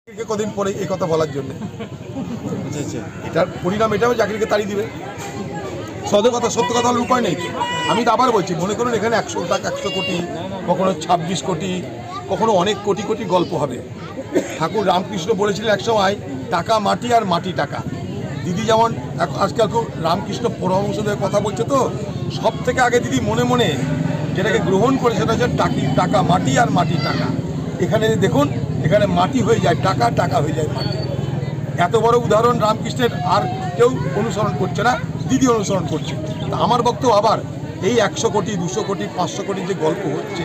কদিন পরে এই কথা বলার জন্য এটার পরিণাম এটাও চাকরিকে তাড়িয়ে দিবে। সত্য কথা হলে উপায় নেই। আমি তো আবার বলছি, মনে করুন এখানে 100 কোটি, কখনো 26 কোটি, কখনো অনেক কোটি কোটি গল্প হবে। ঠাকুর রামকৃষ্ণ বলেছিলেন একসময়, টাকা মাটি আর মাটি টাকা। দিদি যেমন আজকাল খুব রামকৃষ্ণ পরমহংসদের কথা বলছে, তো সব থেকে আগে দিদি মনে মনে যেটাকে গ্রহণ করে সেটা হচ্ছে টাকা মাটি আর মাটি টাকা। এখানে দেখুন, এখানে মাটি হয়ে যায় টাকা, টাকা হয়ে যায় মাটি। এত বড় উদাহরণ রামকৃষ্ণের আর কেউ অনুসরণ করছে না, দিদি অনুসরণ করছে। তা আমার বক্তব্য আবার এই 100 কোটি 200 কোটি 500 কোটি যে গল্প হচ্ছে,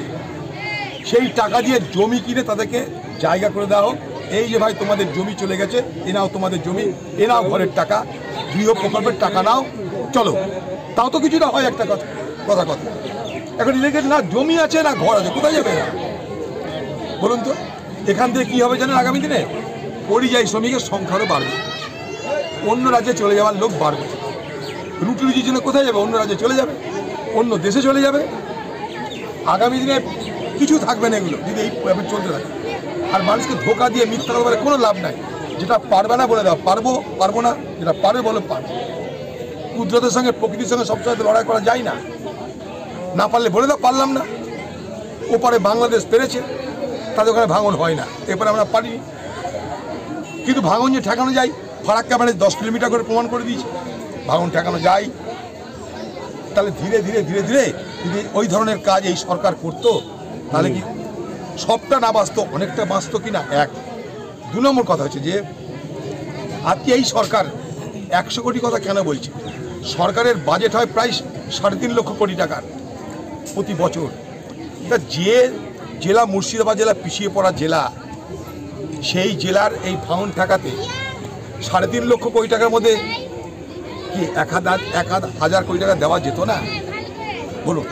সেই টাকা দিয়ে জমি কিনে তাদেরকে জায়গা করে দেওয়া হোক। এই যে ভাই তোমাদের জমি চলে গেছে, এ নাও তোমাদের জমি, এ নাও ঘরের টাকা, গৃহ প্রকল্পের টাকা নাও, চলো। তাও তো কিছুটা হয় একটা কথা। এখন ইলেকটেড না জমি আছে না ঘর আছে, কোথায় যাবে বলুন তো? এখান থেকে কী হবে জানেন? আগামী দিনে পরিযায়ী শ্রমিকের সংখ্যারও বাড়বে, অন্য রাজ্যে চলে যাওয়ার লোক বাড়বে। রুটি রুজির জন্য কোথায় যাবে? অন্য রাজ্যে চলে যাবে, অন্য দেশে চলে যাবে। আগামী দিনে কিছু থাকবে না এগুলো যদি এইভাবে চলতে থাকে। আর মানুষকে ধোকা দিয়ে মিথ্যা কথা বলে কোনো লাভ নাই। যেটা পারবে না বলে দাও পারবো না, যেটা পারবে বলে পারবো। কুদরতের সঙ্গে প্রকৃতির সঙ্গে সবসময় তো লড়াই করা যায় না। না পারলে বলে দাও পারলাম না। ওপারে বাংলাদেশ পেরেছে, তাদের ওখানে ভাঙন হয় না, এরপরে আমরা পারিনি। কিন্তু ভাঙন যে ঠেকানো যায়, ফারাক্কা মানে 10 কিলোমিটার করে প্রমাণ করে দিয়েছে ভাঙন ঠেকানো যায়। তাহলে ধীরে ধীরে যদি ওই ধরনের কাজ এই সরকার করতো, তাহলে কি সবটা না বাঁচতো, অনেকটা বাঁচতো কিনা। 2 নম্বর কথা হচ্ছে যে আজকে এই সরকার 100 কোটি কথা কেন বলছে? সরকারের বাজেট হয় প্রায় 3.5 লক্ষ কোটি টাকার প্রতি বছর। তা যে জেলা, মুর্শিদাবাদ জেলা পিছিয়ে পড়া জেলা, সেই জেলার এই ভাঙন ঠেকাতে 3.5 লক্ষ কোটি টাকার মধ্যে কি 1,000 কোটি টাকা দেওয়া যেত না? বলুন।